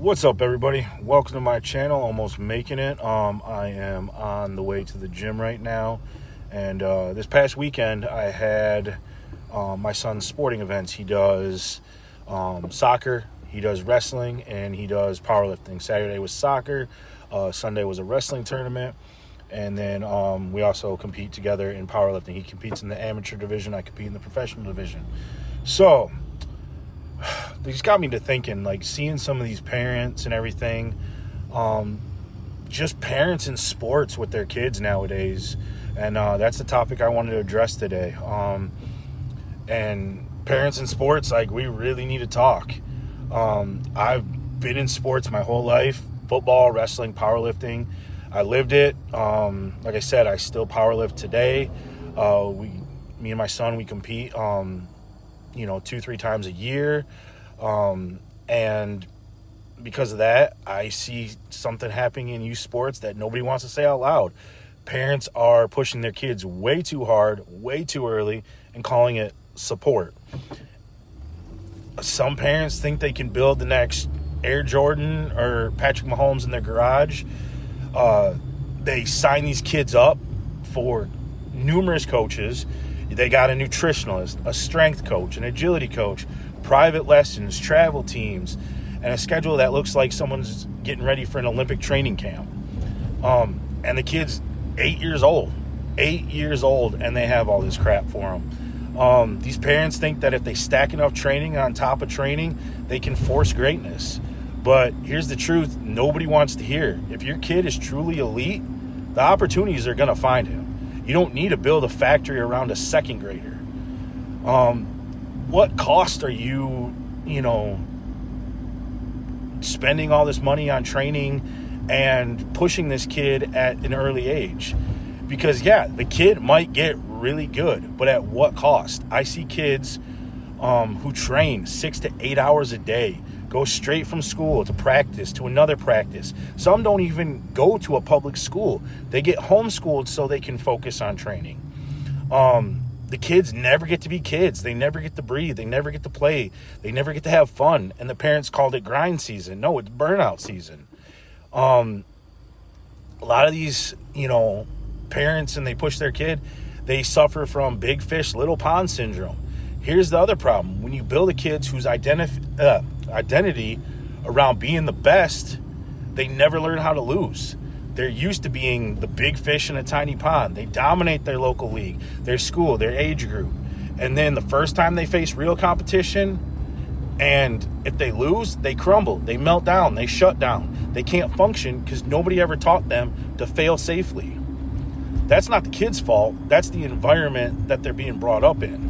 What's up, everybody? Welcome to my channel, Almost Making It. I am on the way to the gym right now, and this past weekend I had my son's sporting events. He does soccer, he does wrestling, and he does powerlifting. Saturday was soccer, Sunday was a wrestling tournament, and then we also compete together in powerlifting. He competes in the amateur division, I compete in the professional division. So these got me to thinking, like, seeing some of these parents and everything, just parents in sports with their kids nowadays. And that's the topic I wanted to address today. And parents in sports, like, we really need to talk. I've been in sports my whole life: football, wrestling, powerlifting. I lived it. Like I said, I still powerlift today. Me and my son, we compete 2-3 times a year. And because of that, I see something happening in youth sports that nobody wants to say out loud. Parents are pushing their kids way too hard, way too early, and calling it support. Some parents think they can build the next Air Jordan or Patrick Mahomes in their garage. They sign these kids up for numerous coaches. They got a nutritionist, a strength coach, an agility coach, private lessons, travel teams, and a schedule that looks like someone's getting ready for an Olympic training camp. And the kid's 8 years old, and they have all this crap for them. These parents think that if they stack enough training on top of training, they can force greatness. But here's the truth nobody wants to hear. If your kid is truly elite, the opportunities are going to find him. You don't need to build a factory around a second grader. What cost are you, spending all this money on training and pushing this kid at an early age? Because, yeah, the kid might get really good, but at what cost? I see kids who train 6 to 8 hours a day, go straight from school to practice, to another practice. Some don't even go to a public school. They get homeschooled so they can focus on training. The kids never get to be kids. They never get to breathe. They never get to play. They never get to have fun. And the parents called it grind season. No, it's burnout season. A lot of these, parents, and they push their kid, they suffer from big fish, little pond syndrome. Here's the other problem. When you build a kid whose identity around being the best, they never learn how to lose. They're used to being the big fish in a tiny pond. They dominate their local league, their school, their age group. And then the first time they face real competition, and if they lose, they crumble, they melt down, they shut down. They can't function because nobody ever taught them to fail safely. That's not the kid's fault. That's the environment that they're being brought up in.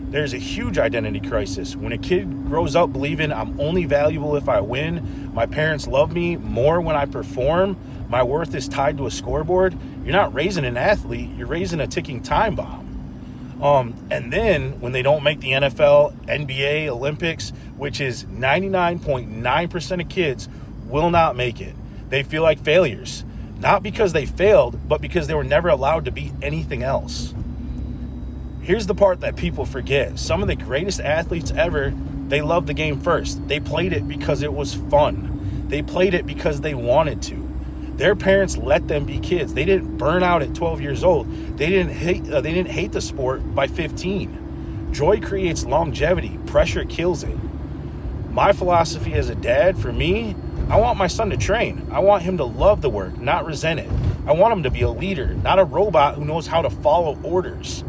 There's a huge identity crisis. When a kid grows up believing I'm only valuable if I win, my parents love me more when I perform, my worth is tied to a scoreboard, you're not raising an athlete, you're raising a ticking time bomb. And then when they don't make the NFL, NBA, Olympics, which is 99.9% of kids will not make it, they feel like failures. Not because they failed, but because they were never allowed to be anything else. Here's the part that people forget. Some of the greatest athletes ever, they loved the game first. They played it because it was fun. They played it because they wanted to. Their parents let them be kids. They didn't burn out at 12 years old. They didn't hate the sport by 15. Joy creates longevity. Pressure kills it. My philosophy as a dad, for me, I want my son to train. I want him to love the work, not resent it. I want him to be a leader, not a robot who knows how to follow orders.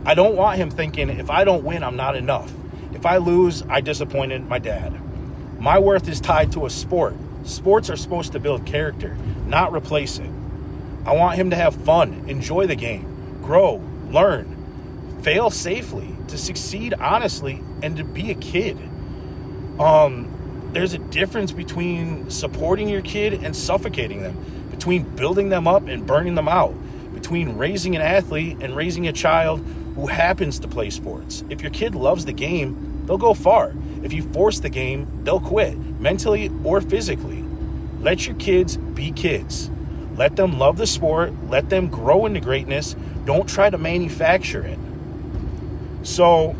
I don't want him thinking, if I don't win, I'm not enough. If I lose, I disappointed my dad. My worth is tied to a sport. Sports are supposed to build character, not replace it. I want him to have fun, enjoy the game, grow, learn, fail safely, to succeed honestly, and to be a kid. There's a difference between supporting your kid and suffocating them, between building them up and burning them out, between raising an athlete and raising a child who happens to play sports. If your kid loves the game, they'll go far. If you force the game, they'll quit, mentally or physically. Let your kids be kids. Let them love the sport. Let them grow into greatness. Don't try to manufacture it. So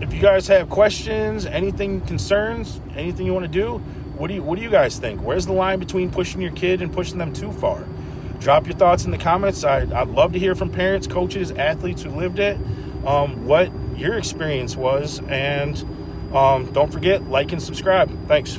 if you guys have questions, anything, concerns, anything you want to do, what do you guys think? Where's the line between pushing your kid and pushing them too far? Drop your thoughts in the comments. I'd love to hear from parents, coaches, athletes who lived it, what your experience was. And don't forget, like and subscribe. Thanks.